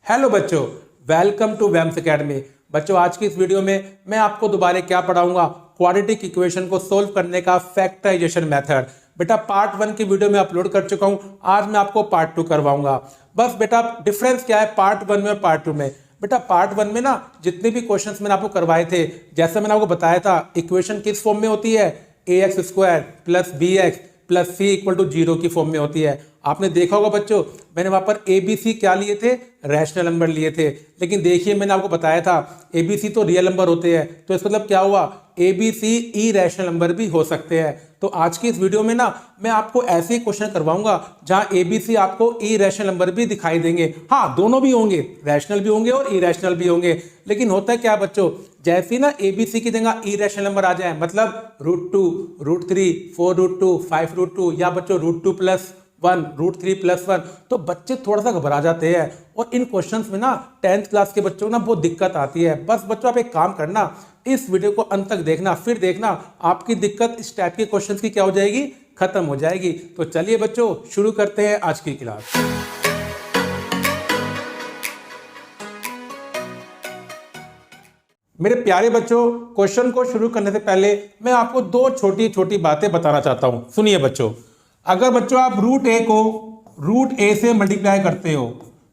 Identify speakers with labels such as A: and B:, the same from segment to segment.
A: Hello बच्चों, welcome to वैम्स academy. बच्चों, आज की इस वीडियो में मैं आपको दोबारा क्या पढ़ाऊंगा, क्वाड्रेटिक इक्वेशन को सोल्व करने का फैक्टराइजेशन मेथड। बेटा पार्ट 1 की वीडियो में अपलोड कर चुका हूं, आज मैं आपको पार्ट 2 करवाऊंगा। बस बेटा डिफरेंस क्या है पार्ट 1 में और पार्ट 2 में। बेटा पार्ट 1 में ना जितने भी क्वेश्चंस मैंने आपको करवाए थे, जैसे मैंने आपको बताया था इक्वेशन किस फॉर्म में होती है, ax² plus bx plus c equal to 0 की फॉर्म में होती है। आपने देखा होगा बच्चों, मैंने वहां पर ए बी सी क्या लिए थे, रैशनल नंबर लिए थे। लेकिन देखिए मैंने आपको बताया था ए बी सी तो रियल नंबर होते हैं, तो इसका मतलब क्या हुआ, A B C E rational number भी हो सकते हैं। तो आज की इस वीडियो में ना मैं आपको ऐसे ही क्वेश्चन करवाऊंगा जहां ए बी सी आपको ई रैशनल नंबर भी दिखाई देंगे। हाँ, दोनों भी होंगे, रैशनल भी होंगे और ई रैशनल भी होंगे। लेकिन होता है क्या बच्चों, जैसे ना ए बी सी की जगह ई रैशनल नंबर आ जाए, मतलब √2, √3, 4√2, 5√2 या बच्चों √2 + 1, √3 + 1, तो बच्चे थोड़ा सा घबरा जाते हैं। और इन क्वेश्चंस में ना 10th क्लास के बच्चों को ना बहुत दिक्कत आती है। बस बच्चों आप एक काम करना, इस वीडियो को अंत तक देखना, फिर देखना आपकी दिक्कत इस टाइप के क्वेश्चंस की क्या हो जाएगी, खत्म हो जाएगी। तो चलिए बच्चों शुरू करते हैं आज की क्लास। मेरे प्यारे बच्चों, क्वेश्चन को शुरू करने से पहले मैं आपको दो छोटी छोटी बातें बताना चाहता हूं। सुनिए बच्चों, अगर बच्चों आप √a को √a से मल्टीप्लाई करते हो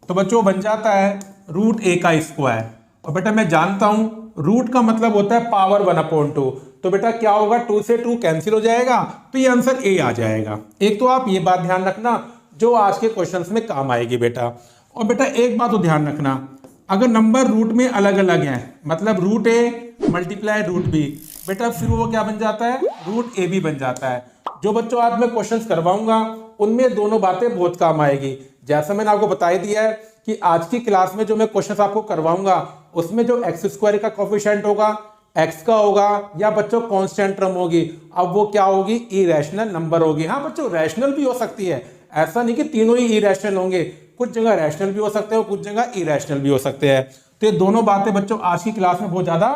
A: तो बच्चों बन जाता है √a का स्क्वायर। और बेटा मैं जानता हूं रूट का मतलब होता है पावर 1/2। तो बेटा क्या होगा, 2 से 2 कैंसिल हो जाएगा, तो ये आंसर a आ जाएगा। एक तो आप ये बात ध्यान रखना जो आज के क्वेश्चंस में काम आएगी बेटा। और बेटा एक बात तो ध्यान रखना, अगर नंबर रूट में अलग अलग है, मतलब √a मल्टीप्लाई √b, बेटा फिर वो क्या बन जाता है, √ab बन जाता है। जो बच्चों आज मैं क्वेश्चंस करवाऊंगा उनमें दोनों बातें बहुत काम आएगी। जैसा मैंने आपको बता दिया है कि आज की क्लास में जो मैं क्वेश्चंस आपको करवाऊंगा उसमें जो x² का कोफिशिएंट होगा, x का होगा या बच्चों कांस्टेंट टर्म होगी, अब वो क्या होगी, इरेशनल नंबर होगी। हाँ बच्चों रैशनल भी हो सकती है, ऐसा नहीं कि तीनों ही इरेशनल होंगे, कुछ जगह रैशनल भी हो सकते हैं, कुछ जगह इरेशनल भी हो सकते हैं। तो ये दोनों बातें बच्चों आज की क्लास में बहुत ज्यादा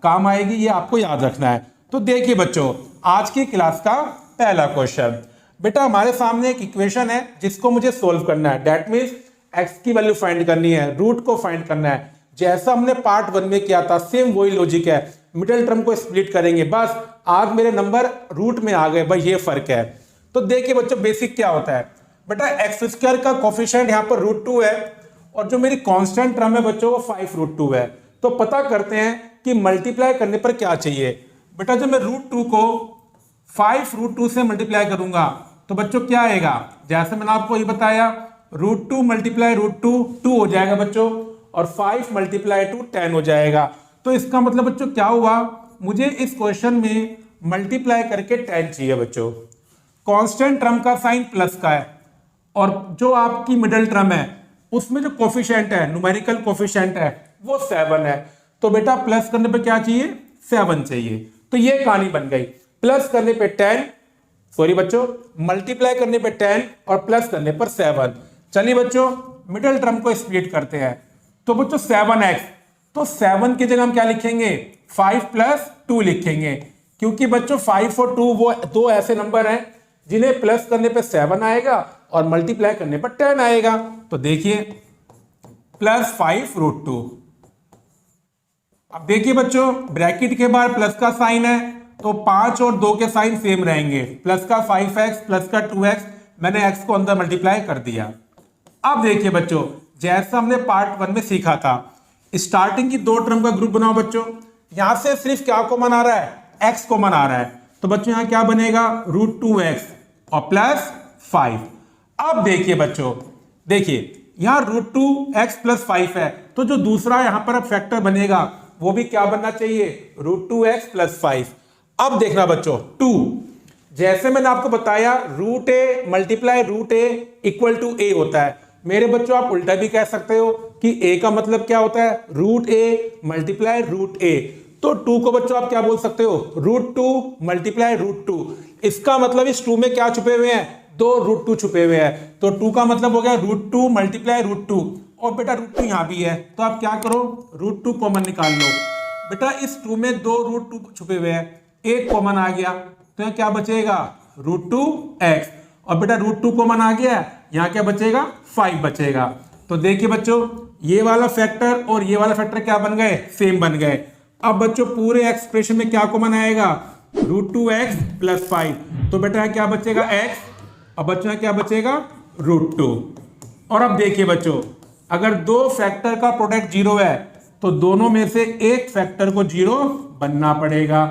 A: काम आएगी, ये आपको याद रखना है। तो देखिए बच्चों, आज की क्लास का पहला क्वेश्चन, बेटा हमारे सामने एक इक्वेशन है जिसको मुझे सोल्व करना है। दैट मींस x की वैल्यू फाइंड करनी है, रूट को फाइंड करना है। जैसा हमने पार्ट 1 में किया था सेम वही लॉजिक है, मिडिल टर्म को स्प्लिट करेंगे। बस आज मेरे नंबर रूट में आ गए, भाई ये फर्क है। तो देखिए बच्चों बेसिक क्या होता है, बेटा x² का कोफिशिएंट यहाँ पर √2 है और जो मेरी कांस्टेंट टर्म है बच्चों वो 5√2 है। तो पता करते हैं कि मल्टीप्लाई करने पर क्या चाहिए। बेटा जब मैं √2 को 5√2 से मल्टीप्लाई करूंगा तो बच्चों क्या आएगा, जैसे मैंने आपको ये बताया √2 मल्टीप्लाई √2 2 हो जाएगा बच्चों, और 5 मल्टीप्लाई 2 10 हो जाएगा। तो इसका मतलब बच्चों क्या हुआ, मुझे इस क्वेश्चन में मल्टीप्लाई करके 10 चाहिए बच्चों। कांस्टेंट टर्म का साइन प्लस का है और जो आपकी मिडिल टर्म है उसमें जो कोफिशिएंट है, न्यूमेरिकल कोफिशिएंट है वो 7 है। तो बेटा प्लस करने पे क्या चाहिए, 7 चाहिए। तो ये कहानी बन गई, प्लस करने पे 10, सॉरी बच्चों मल्टीप्लाई करने पे 10 और प्लस करने पर 7। चलिए बच्चों मिडिल टर्म को स्प्लिट करते हैं। तो बच्चों 7x, तो 7 की जगह हम क्या लिखेंगे, 5 + 2 लिखेंगे, क्योंकि बच्चों 5 और 2 वो दो ऐसे नंबर हैं जिन्हें प्लस करने पे 7 आएगा और मल्टीप्लाई करने पर 10 आएगा। तो देखिए +5√2। अब देखिए बच्चों ब्रैकेट के बाहर प्लस का साइन है तो 5 और 2 के साइन सेम रहेंगे, प्लस का 5x प्लस का 2x, मैंने x को अंदर मल्टीप्लाई कर दिया। अब देखिए बच्चों जैसा हमने पार्ट 1 में सीखा था, स्टार्टिंग की दो टर्म का ग्रुप बनाओ बच्चों। यहां से सिर्फ क्या कॉमन आ रहा है, x कॉमन आ रहा है, तो बच्चों यहां क्या बनेगा √2x और प्लस 5। अब देखिए बच्चों, देखिए यहां √2x + 5 है, तो जो दूसरा यहां पर फैक्टर बनेगा वो भी क्या बनना चाहिए, √2x + 5। अब देखना बच्चों 2, जैसे मैंने आपको बताया √a multiply √a equal to a होता है। मेरे बच्चों आप उल्टा भी कह सकते हो कि a का मतलब क्या होता है, √a मल्टीप्लाई √a। तो 2 को बच्चों आप क्या बोल सकते हो, √2 मल्टीप्लाई √2। इसका मतलब इस 2 में क्या छुपे हुए हैं, 2 √2 छुपे हुए हैं। तो 2 का मतलब हो गया √2 मल्टीप्लाई √2। और बेटा √2 यहां भी है, तो आप क्या करो, √2 कॉमन निकाल लो। बेटा इस 2 में 2 √2 छुपे हुए हैं, एक कॉमन आ गया, तो यहाँ क्या बचेगा, √2x। और बेटा √2 कॉमन आ गया, यहाँ क्या बचेगा, 5 बचेगा। तो देखिए बच्चों ये वाला फैक्टर और ये वाला फैक्टर क्या बन गए, सेम बन गए। अब बच्चों पूरे एक्सप्रेशन में क्या कॉमन आएगा, √2x + 5। तो बेटा क्या बचेगा x, अब बच्चों क्या बचेगा √2। और अब देखिए बच्चों, अगर दो फैक्टर का प्रोडक्ट 0 है तो दोनों में से एक फैक्टर को 0 बनना पड़ेगा।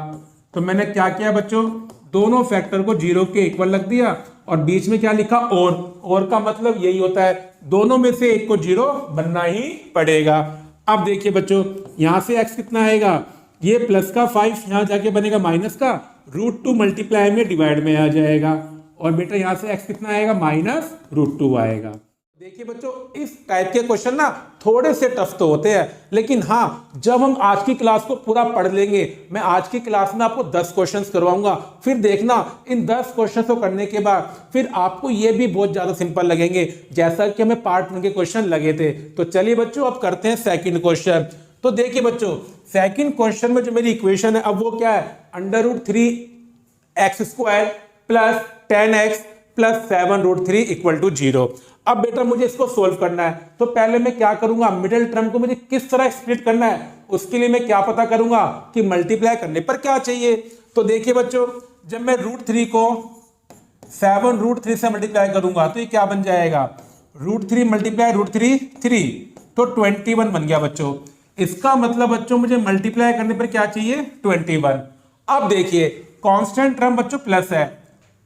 A: तो मैंने क्या किया बच्चों, दोनों फैक्टर को 0 के इक्वल रख दिया और बीच में क्या लिखा और का मतलब यही होता है दोनों में से एक को 0 बनना ही पड़ेगा। अब देखिए बच्चों, यहां से x कितना आएगा, ये प्लस का 5 यहां जाके बनेगा माइनस का, √2 मल्टीप्लाई में डिवाइड में आ जाएगा। और बेटा यहां से x कितना आएगा, -√2 आएगा। देखिए बच्चों, इस टाइप के क्वेश्चन ना थोड़े से टफ तो होते हैं, लेकिन हाँ जब हम आज की क्लास को पूरा पढ़ लेंगे, मैं आज की क्लास में आपको 10 क्वेश्चंस करवाऊंगा, फिर देखना इन 10 क्वेश्चंस को करने के बाद फिर आपको ये भी बहुत ज्यादा सिंपल लगेंगे जैसा कि हमें पार्ट 1 के क्वेश्चन लगे थे। तो चलिए बच्चों अब करते हैं सेकंड क्वेश्चन। तो देखिए बच्चों, सेकंड क्वेश्चन में जो मेरी इक्वेशन है अब वो क्या है, √3x² + 10x + 7√3 = 0। अब बेटा मुझे इसको सोल्व करना है, तो पहले मैं क्या करूंगा, मिडिल टर्म को मुझे किस तरह स्प्लिट करना है उसके लिए मैं क्या पता करूंगा कि मल्टीप्लाई करने पर क्या चाहिए। तो देखिए बच्चों, जब मैं √3 को 7√3 से मल्टीप्लाई करूंगा तो ये क्या बन जाएगा, √3 × √3 3, तो 21 बन गया बच्चों। इसका मतलब बच्चों मुझे मल्टीप्लाई करने पर क्या चाहिए, 21। अब देखिए कांस्टेंट टर्म बच्चों प्लस है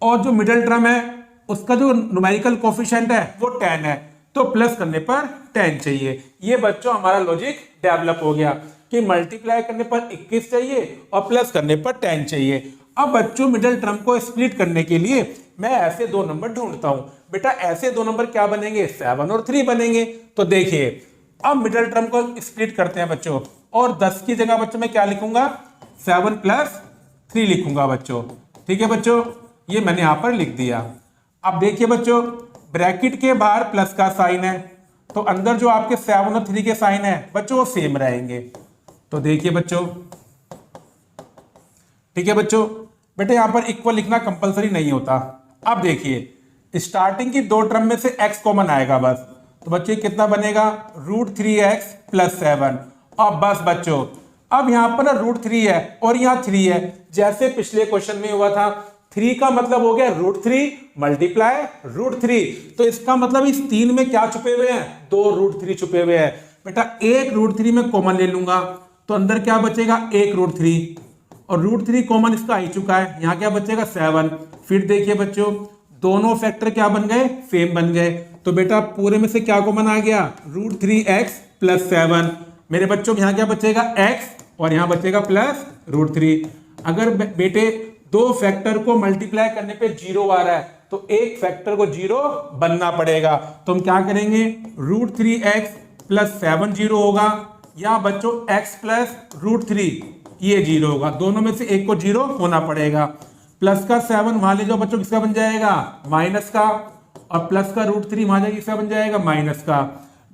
A: और जो मिडिल टर्म है उसका जो न्यूमेरिकल कोफिशिएंट है वो 10 है, तो प्लस करने पर 10 चाहिए। ये बच्चों हमारा लॉजिक डेवलप हो गया कि मल्टीप्लाई करने पर 21 चाहिए और प्लस करने पर 10 चाहिए। अब बच्चों मिडिल टर्म को स्प्लिट करने के लिए मैं ऐसे दो नंबर ढूंढता हूं। बेटा ऐसे दो नंबर क्या बनेंगे, 7 और 3 बनेंगे। तो देखिए अब मिडिल टर्म को स्प्लिट करते हैं बच्चों, और 10 की जगह बच्चों मैं क्या लिखूंगा, 7 + 3 लिखूंगा बच्चों। ठीक है बच्चों, ये मैंने यहां पर लिख दिया। अब देखिए बच्चों, ब्रैकेट के बाहर प्लस का साइन है तो अंदर जो आपके 7 और 3 के साइन है बच्चों वो सेम रहेंगे। तो देखिए बच्चों, ठीक है बच्चों, बेटा यहां पर इक्वल लिखना कंपलसरी नहीं होता। अब देखिए स्टार्टिंग की दो टर्म में से x कॉमन आएगा बस, तो बच्चे कितना बनेगा, √3x + 7। अब बस बच्चों अब यहां पर ना √3 है और यहां 3 है, जैसे पिछले क्वेश्चन में हुआ था 3 का मतलब हो गया √3 × √3। तो इसका मतलब इस 3 में क्या छुपे हुए हैं, 2 √3 छुपे हुए हैं। बेटा एक √3 में कॉमन ले लूंगा तो अंदर क्या बचेगा, एक √3, और √3 कॉमन इसका आ चुका है, यहां क्या बचेगा 7। फिर देखिए बच्चों दोनों फैक्टर क्या बन गए, सेम बन गए। तो बेटा पूरे में से क्या कॉमन आ गया, √3x + 7। मेरे बच्चों यहां क्या बचेगा, x, और यहां बचेगा +√3। अगर बेटे दो फैक्टर को मल्टीप्लाई करने पे 0 आ रहा है तो एक फैक्टर को 0 बनना पड़ेगा। तो हम क्या करेंगे, √3x + 7 0 होगा, या बच्चों x + √3 ये 0 होगा, दोनों में से एक को 0 होना पड़ेगा। प्लस का 7 वहां ले जाओ बच्चों, किसका बन जाएगा, माइनस का, और प्लस का √3 वहां जाएगा, किसका बन जाएगा, माइनस का।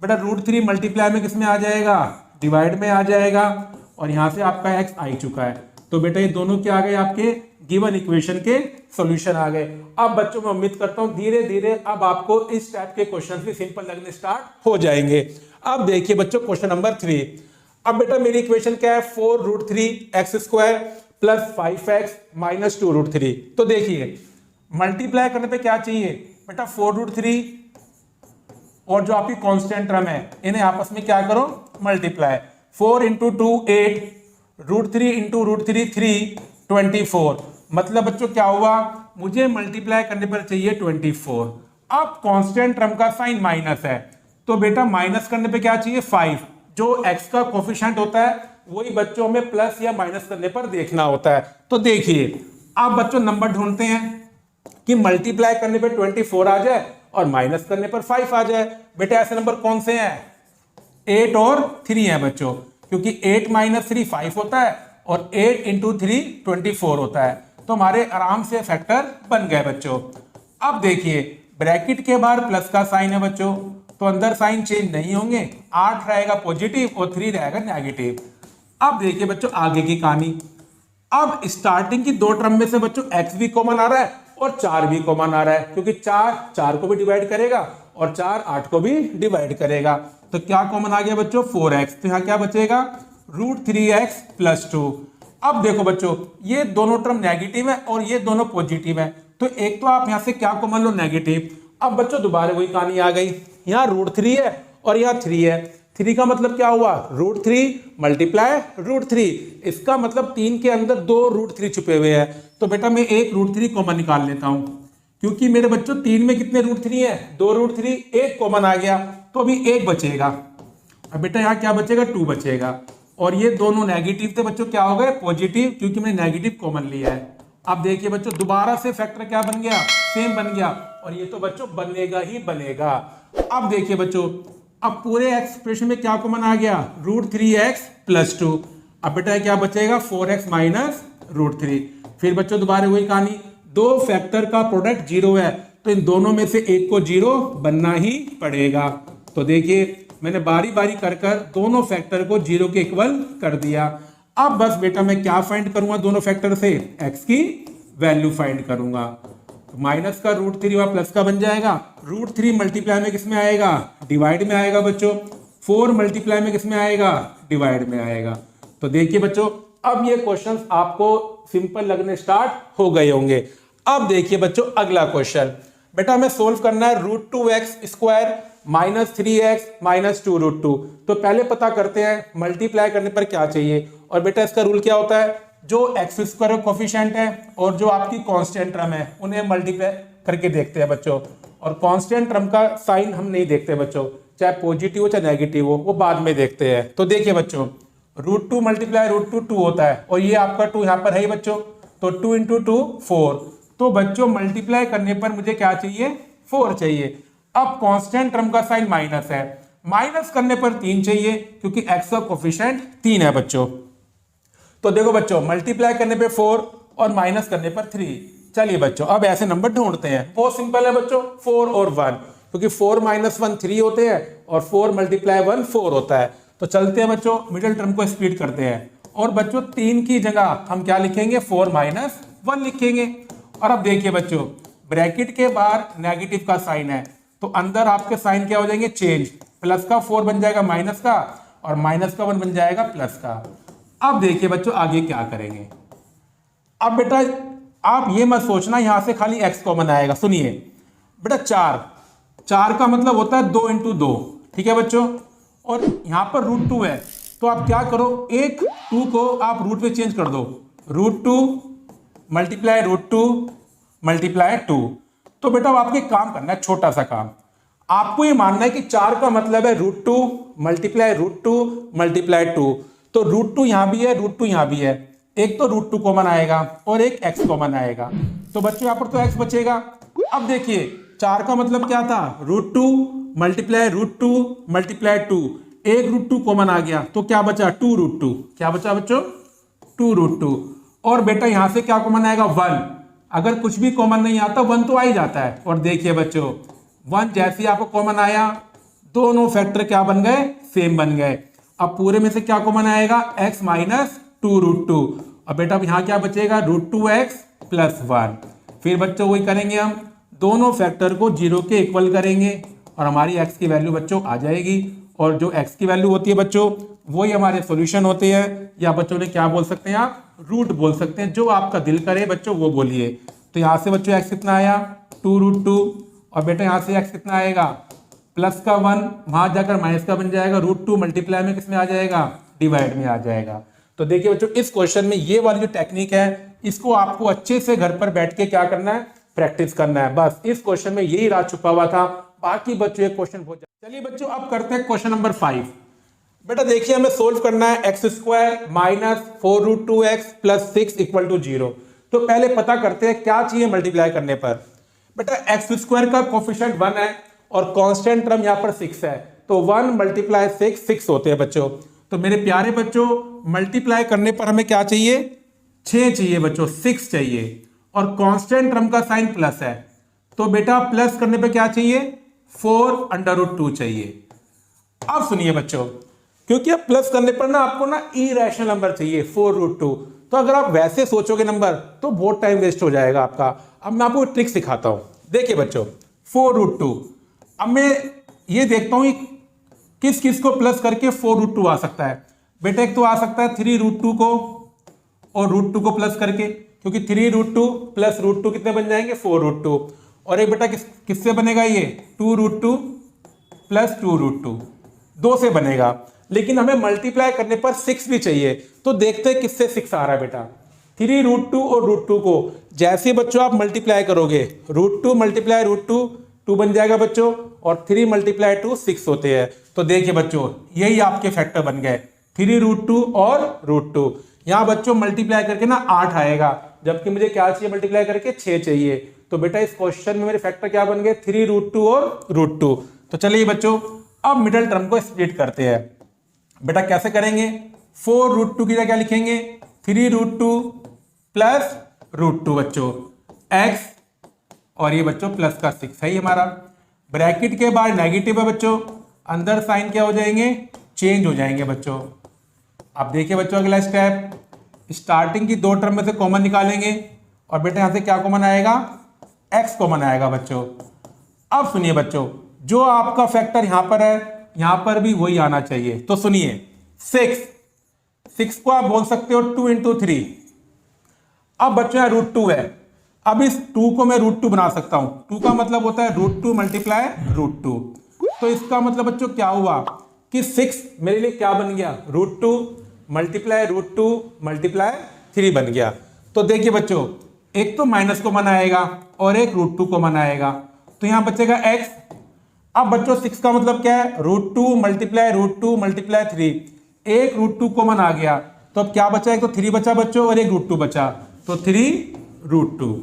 A: बेटा √3 मल्टीप्लाई में किसमें आ जाएगा, डिवाइड में आ जाएगा, और यहां से आपका x आ चुका है। तो बेटा ये दोनों क्या आ गए, आपके गिवन इक्वेशन के सॉल्यूशन आ गए। अब बच्चों मैं उम्मीद करता हूं धीरे धीरे अब आपको इस टाइप के क्वेश्चन भी सिंपल लगने स्टार्ट हो जाएंगे। अब देखिए बच्चों क्वेश्चन नंबर 3। अब बेटा मेरी इक्वेशन क्या है, 4√3x² + 5x - 2√3। तो देखिए मल्टीप्लाई करने पे क्या चाहिए बेटा, 4√3 और जो आपकी कांस्टेंट टर्म है इन्हें आपस में क्या करो, मल्टीप्लाई। 4 × 2 8, √3 × √3 3, 24। मतलब बच्चों क्या हुआ, मुझे मल्टीप्लाई करने पर चाहिए 24। अब कांस्टेंट टर्म का साइन माइनस है तो बेटा माइनस करने पे क्या चाहिए, 5। जो x का कोफिशिएंट होता है वही बच्चों में प्लस या माइनस करने पर देखना होता है। तो देखिए अब बच्चों नंबर ढूंढते हैं कि मल्टीप्लाई करने पे 24 आ जाए और माइनस करने पर 5 आ जाए। बेटा ऐसे नंबर कौन से हैं, 8 और 3 है बच्चों, क्योंकि 8 - 3 5 होता है और 8 × 3 24 होता है। तो हमारे आराम से फैक्टर बन गए बच्चों। अब देखिए ब्रैकेट के बाहर प्लस का साइन है बच्चों, तो अंदर साइन चेंज नहीं होंगे, 8 रहेगा पॉजिटिव और 3 रहेगा नेगेटिव। अब देखिए बच्चों आगे की कहानी। अब स्टार्टिंग की दो टर्म में से बच्चों x भी कॉमन आ रहा है और 4 भी कॉमन आ रहा है, क्योंकि 4 4 को भी डिवाइड करेगा और 4 8 को भी डिवाइड करेगा। तो क्या कॉमन आ गया बच्चों 4x, तो यहाँ क्या बचेगा √3x + 2। अब देखो बच्चों ये दोनों टर्म नेगेटिव है और ये दोनों पॉजिटिव है, तो एक तो आप यहाँ से क्या कॉमन लो नेगेटिव। अब बच्चों दोबारा वही कहानी आ गई, यहाँ √3 है और यहाँ 3 है। 3 का मतलब क्या हुआ √3 मल्टीप्लाई √3, इसका मतलब 3 के अंदर 2 √3 छुपे हुए हैं। तो बेटा मैं एक √3 कॉमन निकाल लेता हूं, क्योंकि मेरे बच्चों 3 में कितने √3 है 2 √3, एक कॉमन आ गया तो अभी एक बचेगा। अब बेटा यहाँ क्या बचेगा 2 बचेगा, और ये दोनों नेगेटिव थे बच्चों क्या हो गए पॉजिटिव, क्योंकि मैंने नेगेटिव कॉमन लिया है। अब देखिए बच्चों दोबारा से फैक्टर क्या बन गया सेम बन गया, और ये तो बच्चों बनेगा ही बनेगा। अब देखिए बच्चों अब पूरे एक्सप्रेशन में क्या कॉमन आ गया √3x + 2। अब बेटा क्या बचेगा 4x - √3। फिर बच्चों दोबारा वही कहानी, दो फैक्टर का प्रोडक्ट 0 है तो इन दोनों में से एक को 0 बनना ही पड़ेगा। तो देखिए मैंने बारी बारी कर दोनों फैक्टर को 0 के इक्वल कर दिया। अब बस बेटा मैं क्या फाइंड करूंगा दोनों फैक्टर से x की वैल्यू फाइंड करूंगा। माइनस का √3 और प्लस का बन जाएगा, √3 मल्टीप्लाई में किस में आएगा डिवाइड में आएगा बच्चों, 4 मल्टीप्लाई में किस में आएगा डिवाइड में आएगा। तो देखिए बच्चों अब ये क्वेश्चंस आपको सिंपल लगने स्टार्ट हो गए होंगे। अब देखिए बच्चों अगला क्वेश्चन, बेटा हमें सोल्व करना है √2x² - 3x - 2√2। तो पहले पता करते हैं मल्टीप्लाई करने पर क्या चाहिए, और बेटा इसका रूल क्या होता है जो x² कोफिशिएंट है और जो आपकी कांस्टेंट टर्म है उन्हें मल्टीप्लाई करके देखते हैं बच्चों, और कांस्टेंट टर्म का साइन हम नहीं देखते बच्चों, चाहे पॉजिटिव हो चाहे नेगेटिव हो वो बाद में देखते हैं। तो देखिए बच्चों √2 मल्टीप्लाई √2 2 होता है, और ये आपका 2 यहाँ पर है ही बच्चों, तो 2 × 2 4। तो बच्चों मल्टीप्लाई करने पर मुझे क्या चाहिए 4 चाहिए। अब कांस्टेंट टर्म का साइन माइनस है, माइनस करने पर 3 चाहिए क्योंकि x का कोफिशिएंट 3 है बच्चों। तो देखो बच्चों मल्टीप्लाई करने पे 4 और माइनस करने पर 3। चलिए बच्चों अब ऐसे नंबर ढूंढते हैं, बहुत सिंपल है बच्चों 4 और 1, क्योंकि 4 - 1 3 होते हैं और 4 × 1 4 होता है। तो चलते हैं बच्चों मिडिल टर्म को स्प्लिट करते हैं, और बच्चों 3 की जगह हम क्या लिखेंगे 4 - 1 लिखेंगे। और अब देखिए बच्चों ब्रैकेट के बाहर नेगेटिव का साइन है, तो अंदर आपके साइन क्या हो जाएंगे चेंज, प्लस का 4 बन जाएगा माइनस का, और माइनस का 1 बन जाएगा प्लस का। अब देखिए बच्चों आगे क्या करेंगे। अब बेटा आप ये मत सोचना यहां से खाली x कॉमन आएगा, सुनिए बेटा 4 का मतलब होता है 2 × 2, ठीक है बच्चों, और यहां पर √2 है, तो आप क्या करो एक 2 को आप रूट में चेंज कर दो, √2 मल्टीप्लाई √2 मल्टीप्लाई 2। तो बेटा अब आपको एक काम करना है छोटा सा काम, आपको ये मानना है कि 4 का मतलब है √2 मल्टीप्लाई √2 मल्टीप्लाई 2। तो √2 यहां भी है √2 यहां भी है, एक तो √2 कॉमन आएगा और एक x कॉमन आएगा, तो बच्चों यहां पर तो x बचेगा। अब देखिए 4 का मतलब क्या था √2 मल्टीप्लाई √2 मल्टीप्लाई 2, एक √2 कॉमन आ गया तो क्या बचा 2√2, क्या बचा बच्चों 2√2। और बेटा यहां से क्या कॉमन आएगा 1, अगर कुछ भी कॉमन नहीं आता 1 तो आ ही जाता है। और देखिए बच्चों 1 जैसे ही आपको कॉमन आया दोनों फैक्टर क्या बन गए सेम बन गए। अब पूरे में से क्या कॉमन आएगा x - 2√2, अब बेटा अब यहां क्या बचेगा √2x + 1। फिर बच्चों वही करेंगे हम दोनों फैक्टर को 0 के इक्वल करेंगे और हमारी x की वैल्यू बच्चों आ जाएगी, और जो x की वैल्यू होती है बच्चों वही हमारे सॉल्यूशन होते हैं, या बच्चों ने क्या बोल सकते हैं आप रूट बोल सकते हैं, जो आपका दिल करे बच्चों वो बोलिए। तो यहाँ से बच्चों x कितना आया 2√2, और बेटा यहाँ से x कितना आएगा प्लस का 1, वहां जाकर माइनस का बन जाएगा, √2 मल्टीप्लाई में किसमें आ जाएगा डिवाइड में आ जाएगा। तो देखिए बच्चों इस क्वेश्चन में ये वाली जो टेक्निक है इसको आपको अच्छे से घर पर बैठ के क्या करना है प्रैक्टिस करना है, बस इस क्वेश्चन में यही राज छुपा हुआ था। बाकी बच्चों ये क्वेश्चन बहुत। चलिए बच्चों अब करते हैं क्वेश्चन नंबर 5। बेटा देखिए हमें सोल्व करना है x² - 4√2x + 6 = 0। तो पहले पता करते हैं क्या चाहिए मल्टीप्लाई करने पर। बेटा x² का कोफिशिएंट 1 है और कांस्टेंट टर्म यहाँ पर 6 है, तो 1 × 6 6 होते हैं बच्चों। तो मेरे प्यारे बच्चों मल्टीप्लाई करने पर हमें क्या चाहिए 6 चाहिए बच्चों, 6 चाहिए, और कांस्टेंट टर्म का साइन प्लस है, तो बेटा प्लस करने पे क्या चाहिए 4√2 चाहिए। अब सुनिए बच्चों क्योंकि अब प्लस करने पर ना आपको ना इरेशनल नंबर चाहिए 4√2, तो अगर आप वैसे सोचोगे नंबर तो बहुत टाइम वेस्ट हो जाएगा आपका। अब मैं आपको ट्रिक सिखाता हूं, देखिए बच्चों 4√2, अब मैं ये देखता हूं कि किस किस को प्लस करके 4√2 आ सकता है बेटा? एक तो आ सकता है 3√2 को और √2 को प्लस करके, क्योंकि 3√2 प्लस √2 कितने बन जाएंगे? 4√2। और एक बेटा किससे बनेगा ये? 2√2 प्लस 2√2, 2 से बनेगा। लेकिन हमें मल्टीप्लाई करने पर 6 भी चाहिए, तो देखते हैं किससे 6 आ रहा है बेटा। 3√2 और √2 को जैसे बच्चों आप मल्टीप्लाई करोगे, √2 मल्टीप्लाई √2 2 बन जाएगा बच्चों, और 3 मल्टीप्लाई 2 6 होते हैं। तो देखिए बच्चों यही आपके फैक्टर बन गए, 3√2 और √2। यहाँ बच्चों मल्टीप्लाई करके ना 8 आएगा, जबकि मुझे क्या चाहिए? मल्टीप्लाई करके 6 चाहिए। तो बेटा इस क्वेश्चन में मेरे फैक्टर क्या बन गए? 3√2 और √2। तो चलिए बच्चों अब मिडिल टर्म को स्प्लिट करते हैं। बेटा कैसे करेंगे? 4√2 की जगह क्या लिखेंगे? 3√2 प्लस √2 बच्चों x, और ये बच्चों प्लस का 6 है हमारा। ब्रैकेट के बाद नेगेटिव है बच्चों, अंदर साइन क्या हो जाएंगे? चेंज हो जाएंगे बच्चों। अब देखिए बच्चों अगला स्टेप, स्टार्टिंग की 2 टर्म में से कॉमन निकालेंगे, और बेटा यहां से क्या कॉमन आएगा? x कॉमन आएगा बच्चों। अब सुनिए बच्चों, जो आपका फैक्टर यहां पर है यहां पर भी वही आना चाहिए। तो सुनिए 6 को आप बोल सकते हो 2 × 3। अब बच्चों यहाँ √2 है, अब इस 2 को मैं √2 बना सकता हूं। 2 का मतलब होता है √2 मल्टीप्लाई √2। तो इसका मतलब बच्चों क्या हुआ कि 6 मेरे लिए क्या बन गया? √2 मल्टीप्लाई √2 मल्टीप्लाई 3 बन गया। तो देखिए बच्चों एक तो माइनस को बनाएगा और एक √2 को बनाएगा, तो यहां बचेगा x। अब बच्चों 6 का मतलब क्या है? √2 मल्टीप्लाई √2 मल्टीप्लाई 3। एक √2 कॉमन आ गया, तो अब क्या बचा? एक तो 3 बचा बच्चों और एक √2 बचा, तो 3√2।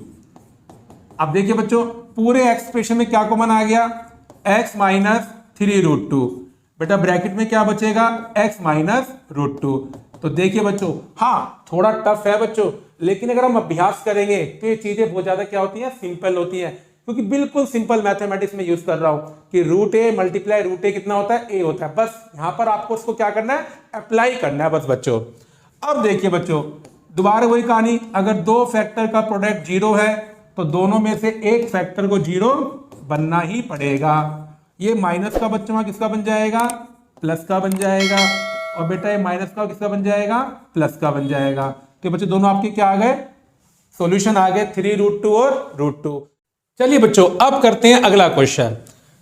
A: अब देखिए बच्चों पूरे एक्सप्रेशन में क्या कॉमन आ गया? x minus 3√2। बेटा ब्रैकेट में क्या बचेगा? x minus √2। तो देखिए बच्चों हाँ थोड़ा टफ है बच्चों, लेकिन अगर हम अभ्यास करेंगे तो ये चीजें बहुत ज्यादा क्या होती हैं? सिंपल होती हैं, क्योंकि बिल्कुल सिंपल मैथमेटिक्स में यूज कर रहा हूं कि √a मल्टीप्लाई √a कितना होता है? a होता है। बस यहां पर आपको उसको क्या करना है? अप्लाई करना है बस बच्चों। अब देखिए बच्चों दोबारा वही कहानी, अगर 2 फैक्टर का प्रोडक्ट 0 है तो दोनों में से एक फैक्टर को 0 बनना ही पड़ेगा। ये माइनस का बच्चों किसका बन जाएगा? प्लस का बन जाएगा, और बेटा ये माइनस का किसका बन जाएगा? प्लस का बन जाएगा। तो बच्चों दोनों आपके क्या आ गए? सॉल्यूशन आ गए 3√2 और √2। चलिए बच्चों अब करते हैं अगला क्वेश्चन।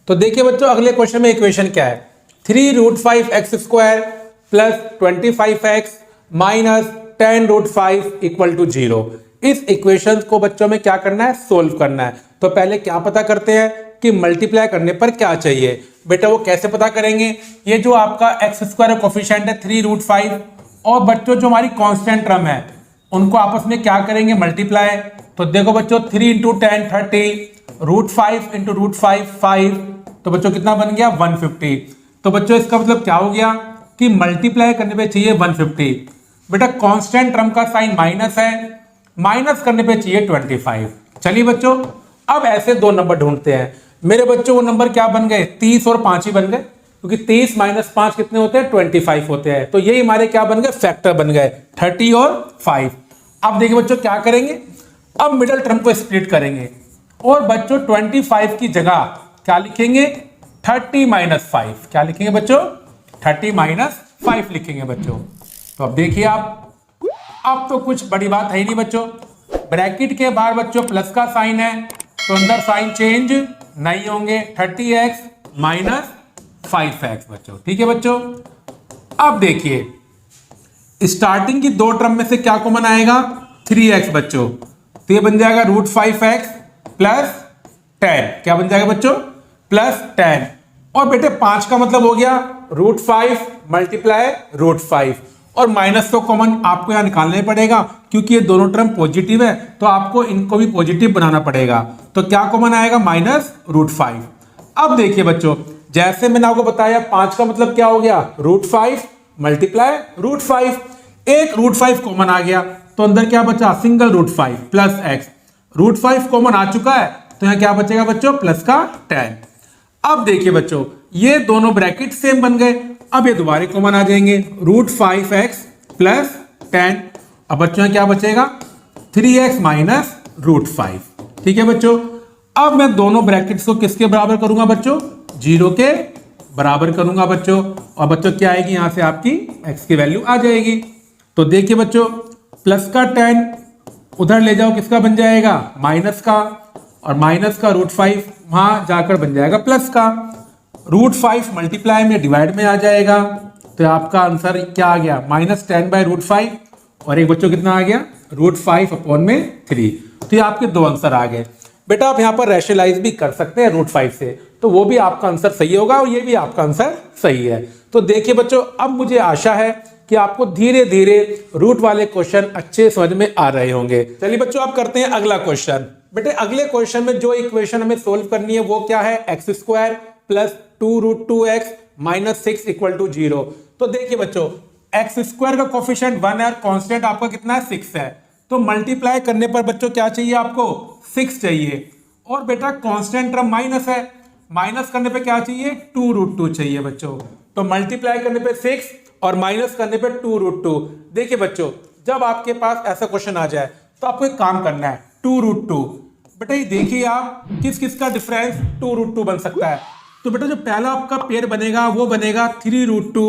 A: तो देखिए बच्चों अगले क्वेश्चन में इक्वेशन क्या है? 3√5x² plus 25x minus 10√5 equal to 0। इस इक्वेशन को बच्चों में क्या करना है? सोल्व करना है। तो पहले क्या पता करते हैं कि मल्टीप्लाई करने पर क्या चाहिए। बेटा वो कैसे पता करेंगे? ये जो आपका x² कोफिशिएंट है 3√5, और बच्चों जो हमारी कांस्टेंट टर्म है उनको आपस में क्या करेंगे? मल्टीप्लाई। तो देखो बच्चों 3 × 10 30, √5 × √5 5, तो बच्चों कितना बन गया? 150। तो बच्चों इसका मतलब क्या हो गया कि मल्टीप्लाई करने पे चाहिए 150। बेटा कांस्टेंट टर्म का साइन माइनस है, माइनस करने पे चाहिए 25। चलिए बच्चों अब ऐसे 2 नंबर ढूंढते हैं। मेरे बच्चों वो नंबर क्या बन गए? 30 और 5 ही बन गए, क्योंकि 30 माइनस 5 कितने होते हैं? 25 होते हैं। तो यही हमारे क्या बन गए? फैक्टर बन गए 30 और 5। अब देखिए बच्चों क्या करेंगे? अब मिडिल टर्म को स्प्लिट करेंगे, और बच्चों 25 की जगह क्या लिखेंगे? 30 माइनस 5। क्या लिखेंगे बच्चों? 30 माइनस 5 लिखेंगे बच्चों। तो अब देखिए आप, अब तो कुछ बड़ी बात है ही नहीं बच्चों। ब्रैकेट के बाहर बच्चों प्लस का साइन है, तो अंदर साइन चेंज नहीं होंगे। 30x माइनस 5x बच्चों। ठीक है बच्चों। अब देखिए स्टार्टिंग की 2 टर्म में से क्या कॉमन आएगा? 3x बच्चों, तो ये बन जाएगा √5x प्लस 10। क्या बन जाएगा बच्चों? प्लस 10। और बेटे 5 का मतलब हो गया √5 मल्टीप्लाई √5, और माइनस तो कॉमन आपको यहां निकालना पड़ेगा, क्योंकि ये दोनों टर्म पॉजिटिव है, तो आपको इनको भी पॉजिटिव बनाना पड़ेगा। तो क्या कॉमन आएगा? माइनस √5। अब देखिए बच्चों जैसे मैंने आपको बताया 5 का मतलब क्या हो गया? √5 मल्टीप्लाई √5। एक √5 कॉमन आ गया, तो अंदर क्या बचा? Single √5 plus x। √5 कॉमन आ चुका है, तो यहां क्या बचेगा बच्चों? प्लस का 10। अब देखिए बच्चों ये दोनों ब्रैकेट सेम बन गए, अब ये दोबारा कॉमन आ जाएंगे √5x प्लस 10। अब बच्चों क्या बचेगा? 3x minus √5। ठीक है बच्चों। अब मैं दोनों ब्रैकेट्स को किसके बराबर करूंगा बच्चों? 0 के बराबर करूंगा बच्चों, और बच्चों क्या आएगी यहाँ से आपकी x की वैल्यू आ जाएगी। तो देखिए बच्चों, प्लस का 10 उधर ले जाओ, किसका बन जाएगा, माइनस का, और माइनस का √5 वहां जाकर बन जाएगा प्लस का। √5 मल्टीप्लाई में डिवाइड में आ जाएगा, तो आपका आंसर क्या आ गया, -10/√5, और एक बच्चों कितना आ गया, √5/3। तो ये आपके दो आंसर आ गए। बेटा आप यहाँ पर रैशनलाइज भी कर सकते हैं √5 से, तो वो भी आपका आंसर सही होगा, और ये भी आपका आंसर सही है। तो देखिए बच्चों, अब मुझे आशा है कि आपको धीरे धीरे रूट वाले क्वेश्चन अच्छे समझ में आ रहे होंगे। चलिए बच्चों, आप करते हैं अगला क्वेश्चन। बेटे अगले क्वेश्चन में जो इक्वेशन हमें सोल्व करनी है वो क्या है, x² + 2√2x - 6 = 0। तो देखिए बच्चों, x² का कोफिशिएंट 1 है और कांस्टेंट आपका कितना है, 6 है। तो मल्टीप्लाई करने पर बच्चों क्या चाहिए आपको, 6 चाहिए। और बेटा कांस्टेंट टर्म माइनस है, माइनस करने पे क्या चाहिए, 2√2 चाहिए बच्चों। तो मल्टीप्लाई करने पे 6 और माइनस करने पे 2√2। देखिए बच्चों, जब आपके पास ऐसा क्वेश्चन आ जाए तो आपको एक काम करना है, 2√2। बेटा ये देखिए आप, किस किस का डिफरेंस 2√2 बन सकता है। तो बेटा जो पहला आपका पेयर बनेगा वो बनेगा 3√2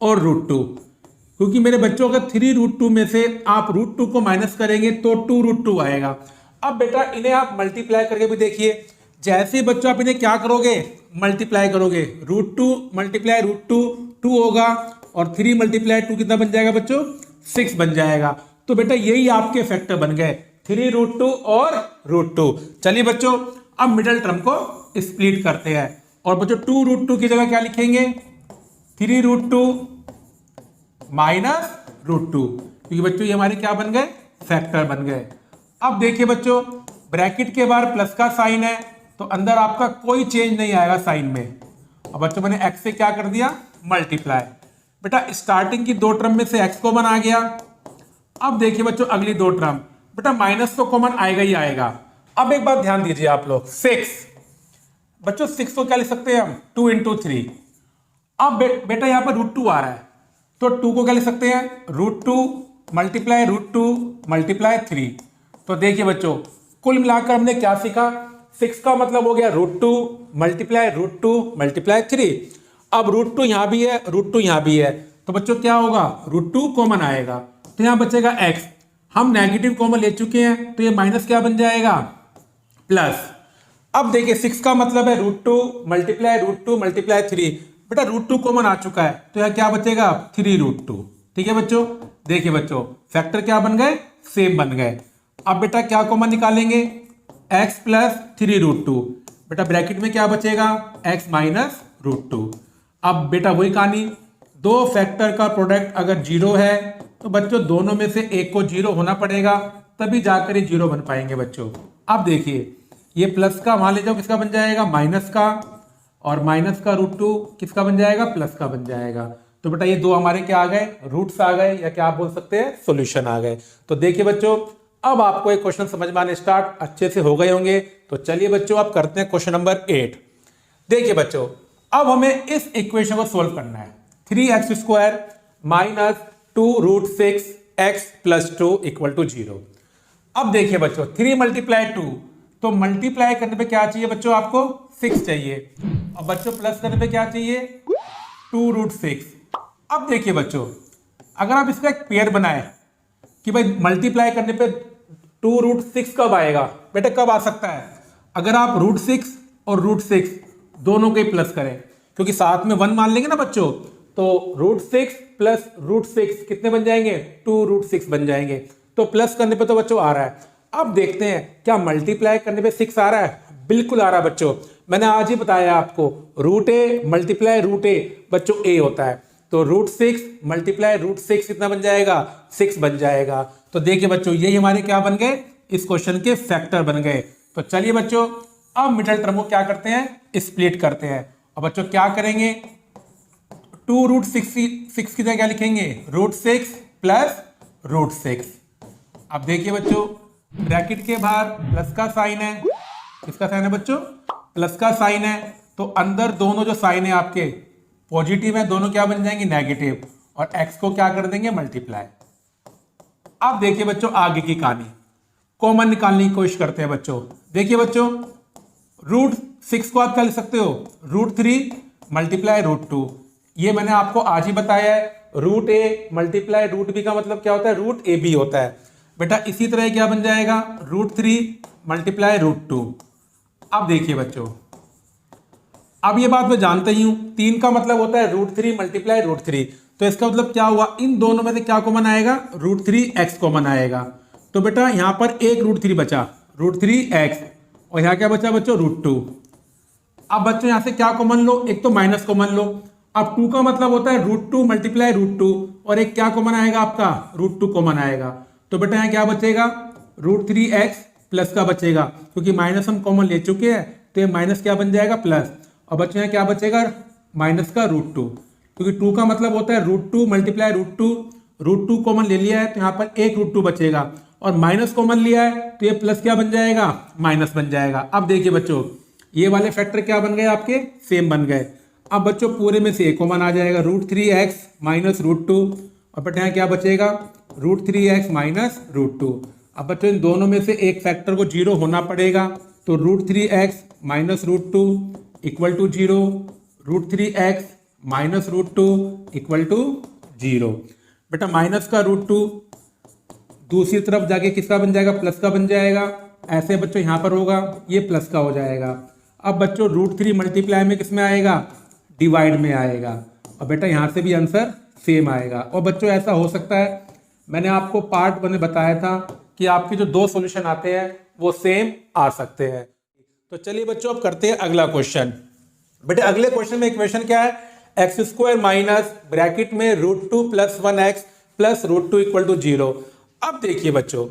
A: और √2, क्योंकि मेरे बच्चों अगर 3√2 में से आप √2 को माइनस करेंगे तो 2√2 आएगा। अब बेटा इन्हें आप मल्टीप्लाई करके भी देखिए, जैसे ही बच्चों आप इन्हें क्या करोगे, मल्टीप्लाई करोगे, √2 × √2 2 होगा, और 3 × 2 कितना बन जाएगा बच्चों, 6 बन जाएगा। तो बेटा यही आपके फैक्टर बन गए, 3√2 और √2। चलिए बच्चों, अब मिडिल टर्म को स्प्लिट करते हैं, और बच्चों 2√2 की जगह क्या लिखेंगे, 3√2 - √2, क्योंकि बच्चों ये हमारे क्या बन गए, फैक्टर बन गए। अब देखिए बच्चों, ब्रैकेट के बाहर प्लस का साइन है, तो अंदर आपका कोई चेंज नहीं आएगा साइन में। अब बच्चों मैंने x से क्या कर दिया, मल्टीप्लाई। बेटा स्टार्टिंग की दो टर्म में से x कॉमन आ गया। अब देखिए बच्चों अगली दो टर्म, बेटा माइनस तो कॉमन आएगा ही आएगा। अब एक बात ध्यान दीजिए आप लोग, 6 बच्चों, 6 को क्या लिख सकते हैं हम, 2 × 3। अब बेटा यहाँ पर √2 आ रहा है, तो 2 को क्या लिख सकते हैं, √2 × √2 × 3। तो देखिए बच्चों, कुल मिलाकर हमने क्या सीखा, 6 का मतलब हो गया √2 × √2 × 3। अब √2 यहाँ भी है, √2 यहाँ भी है, तो बच्चों क्या होगा, √2 कॉमन आएगा, तो यहाँ बचेगा x। हम नेगेटिव कॉमन ले चुके हैं, तो ये माइनस क्या बन जाएगा, प्लस। अब देखिए 6 का मतलब है √2 × √2 × 3। बेटा √2 कॉमन आ चुका है, तो यहाँ क्या बचेगा, 3√2। ठीक है बच्चों, देखिए बच्चों फैक्टर क्या बन गए, सेम बन गए। अब बेटा क्या कॉमन निकालेंगे, x + 3√2। बेटा ब्रैकेट में क्या बचेगा, x - √2। अब बेटा वही कहानी, दो फैक्टर का प्रोडक्ट अगर 0 है तो बच्चों दोनों में से एक को 0 होना पड़ेगा, तभी जाकर ये 0 बन पाएंगे बच्चों। अब देखिए ये प्लस का वहां ले जाओ, किसका बन जाएगा, माइनस का, और माइनस का √2 किसका बन जाएगा, प्लस का बन जाएगा। तो बेटा ये दो हमारे क्या आ गए, रूट्स आ गए, या क्या आप बोल सकते हैं, सॉल्यूशन आ गए। तो देखिए बच्चों, अब आपको एक क्वेश्चन समझ में आने स्टार्ट अच्छे से हो गए होंगे। तो चलिए बच्चों, आप करते हैं क्वेश्चन नंबर 8। देखिए बच्चों, अब हमें इस इक्वेशन को सोल्व करना है, 3x² - 2√6x + 2 = 0। अब देखिए बच्चों, 3 × 2, तो मल्टीप्लाई करने पे क्या चाहिए बच्चों, आपको 6 चाहिए, और बच्चों प्लस करने पे क्या चाहिए, 2√6। अब देखिए बच्चों, अगर आप इसका एक पेयर बनाए कि भाई मल्टीप्लाई करने पे 2√6 कब आएगा, बेटा कब आ सकता है, अगर आप √6 और √6 दोनों को प्लस करें, क्योंकि साथ में 1 मान लेंगे ना बच्चों, तो √6 + √6 कितने बन जाएंगे, 2√6 बन जाएंगे। तो प्लस करने पे तो बच्चों आ रहा है। अब देखते हैं क्या मल्टीप्लाई करने पे 6 आ रहा है, बिल्कुल आ रहा है बच्चों। मैंने आज ही बताया आपको, √a × √a बच्चों a होता है, तो √6 × √6 कितना बन जाएगा, 6 बन जाएगा। तो देखिए बच्चों, यही हमारे क्या बन गए, इस क्वेश्चन के फैक्टर बन गए। तो चलिए बच्चों, अब मिडिल टर्म को क्या करते हैं, स्प्लिट करते हैं। और बच्चों क्या करेंगे, 2√6 की जगह क्या लिखेंगे, √6 + √6। अब देखिए बच्चों, ब्रैकेट के बाहर प्लस का साइन है, किसका साइन है बच्चों, प्लस का साइन है, तो अंदर दोनों जो साइन है आपके पॉजिटिव है, दोनों क्या बन जाएंगे, नेगेटिव, और x को क्या कर देंगे, मल्टीप्लाई। अब देखिए बच्चों आगे की कहानी, कॉमन निकालने की कोशिश करते हैं बच्चों। देखिए बच्चों, √6 को आप क्या लिख सकते हो, √3 मल्टीप्लाई रूट टू। ये मैंने आपको आज ही बताया है, root A multiply root B का मतलब क्या होता है, रूट ए बी होता है बेटा। इसी तरह क्या बन जाएगा, root three multiply root two. अब देखिए बच्चों, अब ये बात मैं जानता ही हूं, 3 का मतलब होता है root three multiply root three. तो इसका मतलब क्या हुआ, इन दोनों में से क्या कॉमन आएगा, रूट थ्री एक्स कॉमन आएगा। तो बेटा यहां पर एक रूट थ्री बचा, रूट थ्री एक्स, और यहां क्या बचा बच्चों, रूट टू। अब बच्चों यहां से क्या कॉमन लो, एक तो माइनस कॉमन लो। अब 2 का मतलब होता है root two multiply root two, और एक क्या कॉमन आएगा आपका, रूट टू कॉमन आएगा। तो बेटा यहाँ क्या बचेगा, रूट थ्री एक्स प्लस का बचेगा, क्योंकि माइनस हम कॉमन ले चुके हैं, तो ये माइनस क्या बन जाएगा, प्लस। और बच्चों यहाँ क्या बचेगा, माइनस का रूट टू, क्योंकि 2 का मतलब होता है root two multiply root two. Root two common ले लिया है तो यहाँ पर एक रूट टू बचेगा, और माइनस कॉमन लिया है तो ये प्लस क्या बन जाएगा, माइनस बन जाएगा। अब देखिए बच्चों, ये वाले फैक्टर क्या बन गए आपके, सेम बन गए। अब बच्चों पूरे में से एक कॉमन आ जाएगा, root three X minus root two, और बेटा यहाँ क्या बचेगा, root three X minus root two. अब बच्चों इन दोनों में से एक फैक्टर को जीरो होना पड़ेगा, तो root three X minus root two equal to zero, root three X minus root two equal to zero. बेटा माइनस का रूट टू दूसरी तरफ जाके किसका बन जाएगा, प्लस का बन जाएगा। ऐसे बच्चों यहाँ पर होगा, ये प्लस का हो जाएगा। अब बच्चों रूट थ्री मल्टीप्लाई में किस में आएगा, डिवाइड में आएगा, और बेटा यहाँ से भी आंसर सेम आएगा। और बच्चों ऐसा हो सकता है, मैंने आपको पार्ट 1 में बताया था कि आपके जो 2 सॉल्यूशन आते हैं वो सेम आ सकते हैं। तो चलिए बच्चों अब करते हैं अगला क्वेश्चन। बेटा अगले क्वेश्चन में इक्वेशन क्या है, एक्स स्क्वायर माइनस ब्रैकेट में root two plus one X plus root two equal to zero. अब देखिए बच्चों,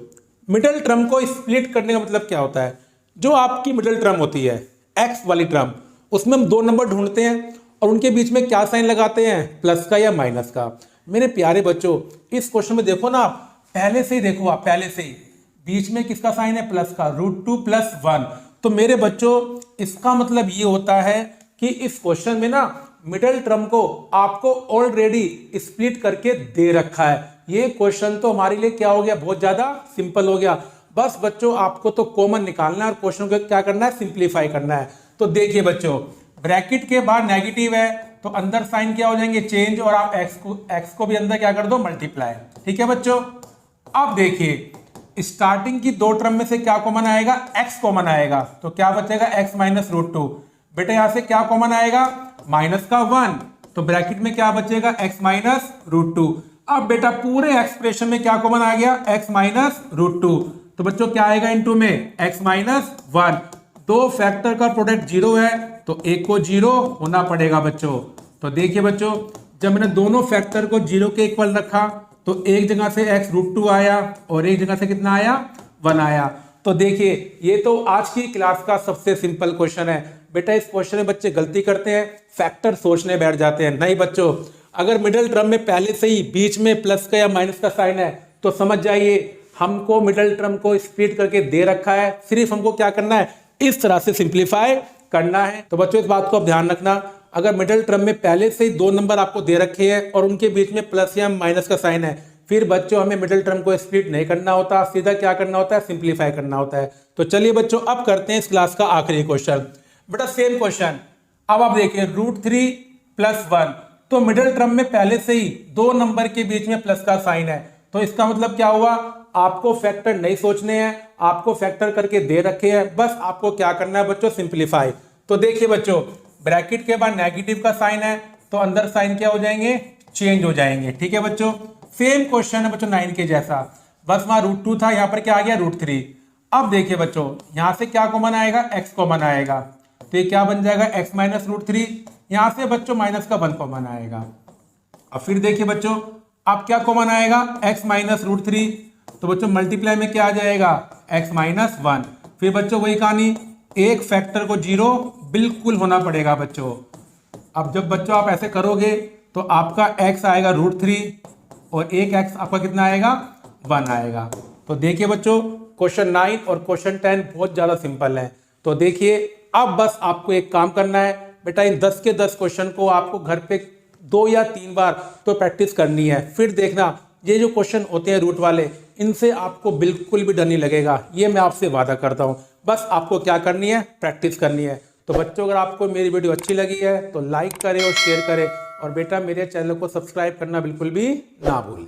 A: मिडिल टर्म को स्प्लिट करने का मतलब क्या होता है, जो आपकी मिडिल टर्म होती है एक्स वाली टर्म, उसमें हम 2 नंबर ढूंढते हैं और उनके बीच में क्या साइन लगाते हैं, प्लस का या माइनस का। मेरे प्यारे बच्चों इस क्वेश्चन में देखो ना, पहले से ही देखो आप, पहले से ही बीच में किसका साइन है, प्लस का, रूट टू प्लस वन। तो मेरे बच्चों इसका मतलब ये होता है कि इस क्वेश्चन में ना मिडिल टर्म को आपको ऑलरेडी स्प्लिट करके दे रखा है। ये क्वेश्चन तो हमारे लिए क्या हो गया, बहुत ज्यादा सिंपल हो गया। बस बच्चों आपको तो कॉमन निकालना है और क्वेश्चन को क्या करना है, सिंप्लीफाई करना है। तो देखिए बच्चों, ब्रैकेट के बाहर नेगेटिव है तो अंदर साइन क्या हो जाएंगे, चेंज, और आप एक्स को भी अंदर क्या कर दो, मल्टीप्लाई। ठीक है बच्चों। अब देखिए स्टार्टिंग की 2 टर्म में से क्या कॉमन आएगा, एक्स कॉमन आएगा, तो क्या बचेगा, एक्स माइनस रूट टू। बेटा यहां से क्या कॉमन आएगा, माइनस का 1, तो ब्रैकेट में क्या बचेगा, एक्स माइनस रूट टू। अब बेटा पूरे एक्सप्रेशन में क्या कॉमन आ गया, एक्स माइनस रूट टू, तो बच्चों क्या आएगा इनटू में, एक्स माइनस 1। 2 फैक्टर का प्रोडक्ट जीरो है तो एक को जीरो होना पड़ेगा बच्चों। तो देखिए बच्चों, जब मैंने दोनों फैक्टर को जीरो के इक्वल रखा तो एक जगह से एक्स रूट टू आया और एक जगह से कितना आया, 1 आया। तो देखिए ये तो आज की क्लास का सबसे सिंपल क्वेश्चन है। बेटा इस क्वेश्चन में बच्चे गलती करते हैं, फैक्टर सोचने बैठ जाते हैं। नहीं बच्चों, अगर मिडिल टर्म में पहले से ही बीच में प्लस का या माइनस का साइन है तो समझ जाइए हमको मिडिल टर्म को स्प्लिट करके दे रखा है, सिर्फ हमको क्या करना है, इस तरह से सिंप्लीफाई करना है। तो बच्चों इस बात को आप ध्यान रखना, अगर मिडिल टर्म में पहले से ही 2 नंबर आपको दे रखे हैं और उनके बीच में प्लस या माइनस का साइन है, फिर बच्चों हमें मिडिल टर्म को स्प्लिट नहीं करना होता, सीधा क्या करना होता है, सिंप्लीफाई करना होता है। तो चलिए बच्चों अब करते हैं इस क्लास का आखिरी क्वेश्चन। बेटा सेम क्वेश्चन, अब आप देखिए रूट थ्री प्लस वन, तो मिडिल टर्म में पहले से ही 2 नंबर के बीच में प्लस का साइन है, तो इसका मतलब क्या हुआ, आपको फैक्टर नहीं सोचने हैं, आपको फैक्टर करके दे रखे हैं, बस आपको क्या करना है बच्चों, सिंप्लीफाई। तो देखिए बच्चों, ब्रैकेट के बाद नेगेटिव का साइन है तो अंदर साइन क्या हो जाएंगे, चेंज हो जाएंगे। ठीक है बच्चों, सेम क्वेश्चन है बच्चों 9 के जैसा, बस वहां रूट टू था, यहां पर क्या आ गया, रूट थ्री। अब देखिए बच्चों, यहां से क्या कॉमन आएगा, एक्स कॉमन आएगा, तो ये क्या बन जाएगा, एक्स माइनस रूट थ्री। यहां से बच्चों माइनस का 1 कॉमन आएगा। अब फिर देखिए बच्चों, अब क्या कॉमन आएगा, एक्स माइनस रूट थ्री, तो बच्चों मल्टीप्लाई में क्या आ जाएगा, एक्स माइनस 1। फिर बच्चों वही कहानी, एक फैक्टर को जीरो बिल्कुल होना पड़ेगा बच्चों। अब जब बच्चों आप ऐसे करोगे तो आपका x आएगा रूट थ्री और एक x आपका कितना आएगा, 1 आएगा। तो देखिए बच्चों, क्वेश्चन 9 और क्वेश्चन 10 बहुत ज्यादा सिंपल है। तो देखिए अब बस आपको एक काम करना है बेटा, इन 10 के 10 क्वेश्चन को आपको घर पे 2 या 3 बार तो प्रैक्टिस करनी है। फिर देखना ये जो क्वेश्चन होते हैं रूट वाले, इनसे आपको बिल्कुल भी डर नहीं लगेगा, ये मैं आपसे वादा करता हूं। बस आपको क्या करनी है, प्रैक्टिस करनी है। तो बच्चों अगर आपको मेरी वीडियो अच्छी लगी है तो लाइक करें और शेयर करें, और बेटा मेरे चैनल को सब्सक्राइब करना बिल्कुल भी ना भूलें।